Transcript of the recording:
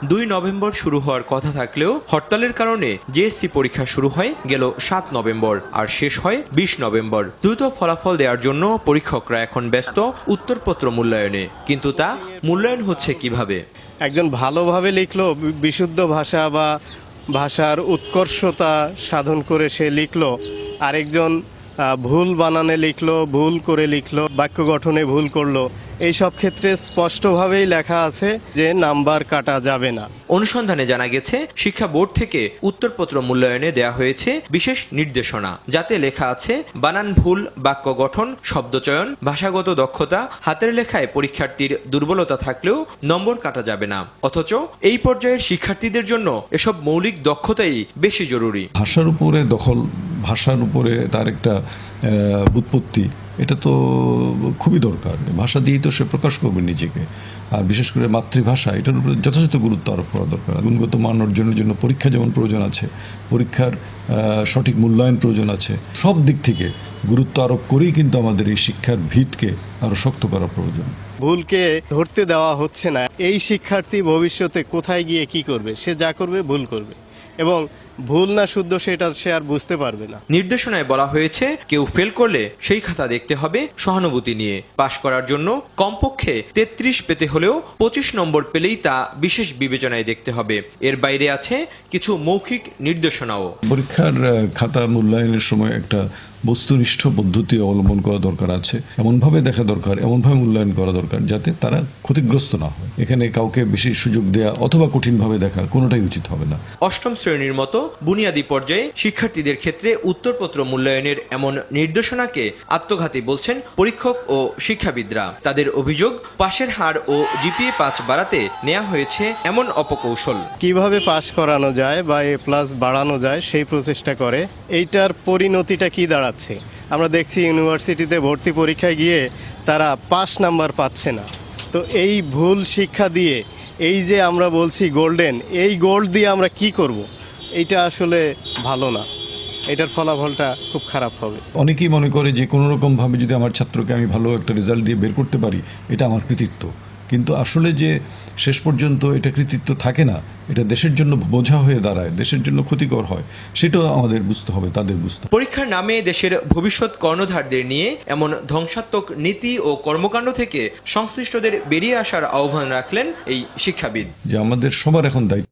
2 November শুরু হওয়ার কথা থাকলেও হরতালের কারণে জেএসসি পরীক্ষা শুরু হয় গেল 7 নভেম্বর আর শেষ হয় 20 নভেম্বর। দ্রুত ফলাফল দেওয়ার জন্য পরীক্ষকরা এখন ব্যস্ত উত্তরপত্র মূল্যায়নে, কিন্তু তা মূল্যায়ন হচ্ছে কিভাবে? একজন ভালোভাবে লিখলো, বিশুদ্ধ ভাষা বা ভাষার উৎকর্ষতা সাধন করে সে লিখলো, আরেকজন ভুল বানানে লিখলো, ভুল করে লিখলো, বাক্য গঠনে ভুল করলো। এই সব ক্ষেত্রে স্পষ্টভাবেই লেখা আছে যে নাম্বার কাটা যাবে না। অনুসন্ধানে জানা গেছে, শিক্ষা বোর্ড থেকে উত্তরপত্র মূল্যায়নে দেয়া হয়েছে বিশেষ নির্দেশনা, যাতে লেখা আছে বানান ভুল, বাক্য গঠন, শব্দচয়ন, ভাষাগত দক্ষতা, হাতের লেখায় পরীক্ষার্থীর দুর্বলতা থাকলেও নম্বর কাটা যাবে না। অথচ এই পর্যায়ের শিক্ষার্থীদের জন্য এসব মৌলিক দক্ষতাই বেশি জরুরি। ভাষার উপরে দখল, ভাষার উপরে তার একটা বুৎপত্তি, এটা তো খুবই দরকার। ভাষা দিয়েই তো সে প্রকাশ করবে নিজেকে, আর বিশেষ করে মাতৃভাষা, এটার উপরে যথাযথ গুরুত্ব আরোপ করা দরকার। গুণগত মান অর্জনের জন্য পরীক্ষা যেমন প্রয়োজন আছে, পরীক্ষার সঠিক মূল্যায়ন প্রয়োজন আছে। সব দিক থেকে গুরুত্ব আরোপ করেই কিন্তু আমাদের এই শিক্ষার ভিতকে আরো শক্ত করা প্রয়োজন। ভুলকে ধরতে দেওয়া হচ্ছে না। এই শিক্ষার্থী ভবিষ্যতে কোথায় গিয়ে কি করবে? সে যা করবে ভুল করবে, এবং ভুল না শুদ্ধ সেটা সে আর বুঝতে পারবে না। নির্দেশনায় বলা হয়েছে, কেউ ফেল করলে সেই খাতা দেখতে হবে সহানুভূতি নিয়ে। পাশ করার জন্য কমপক্ষে 33 পেতে হলেও 25 নম্বর পেলেই তা বিশেষ বিবেচনায় দেখতে হবে। এর বাইরে আছে কিছু মৌখিক নির্দেশনাও। পরীক্ষার খাতা মূল্যায়নের সময় একটা বস্তুনিষ্ঠ পদ্ধতি অবলম্বন করা দরকার আছে, এমনভাবে দেখা দরকার, এমনভাবে মূল্যায়ন করা দরকার যাতে তারা ক্ষতিগ্রস্ত না হয়। এখানে কাউকে বেশি সুযোগ দেয়া অথবা কঠিনভাবে দেখা কোনোটাই উচিত হবে না। অষ্টম শ্রেণীর মতো বুনিয়াদী পর্যায়ে শিক্ষার্থীদের ক্ষেত্রে উত্তরপত্র মূল্যায়নের এমন নির্দেশনাকে আত্মঘাতী বলছেন পরীক্ষক ও শিক্ষাবিদরা। তাদের অভিযোগ, পাশের হার ও জিপিএ 5 বাড়াতে নেওয়া হয়েছে এমন অপকৌশল। কিভাবে পাস করানো যায় বা A+ বাড়ানো যায় সেই প্রচেষ্টা করে। এইটার পরিণতিটা কি দাঁড়াচ্ছে? আমরা দেখছি ইউনিভার্সিটিতে ভর্তি পরীক্ষায় গিয়ে তারা পাস নাম্বার পাচ্ছে না। তো এই ভুল শিক্ষা দিয়ে, এই যে আমরা বলছি গোল্ডেন, এই গোল্ড দিয়ে আমরা কি করব? এইটা আসলে ভালো না। এটার ফলাফলটা খুব খারাপ হবে। অনেকেই মনে করে যে কোনো রকম ভাবে যদি আমার ছাত্রকে আমি ভালো একটা রেজাল্ট দিয়ে বের করতে পারি, এটা আমার কৃতিত্ব। কিন্তু আসলে যে শেষ পর্যন্ত এটা কৃতিত্ব থাকে না, এটা দেশের জন্য বোঝা হয়ে দাঁড়ায়, দেশের জন্য ক্ষতিকর হয়, সেটাও আমাদের বুঝতে হবে, তাদের বুঝতে হবে। পরীক্ষার নামে দেশের ভবিষ্যৎ কর্ণধারদের নিয়ে এমন ধ্বংসাত্মক নীতি ও কর্মকাণ্ড থেকে সংশ্লিষ্টদের বেরিয়ে আসার আহ্বান রাখলেন এই শিক্ষাবিদ। যে আমাদের সবার এখন দায়িত্ব।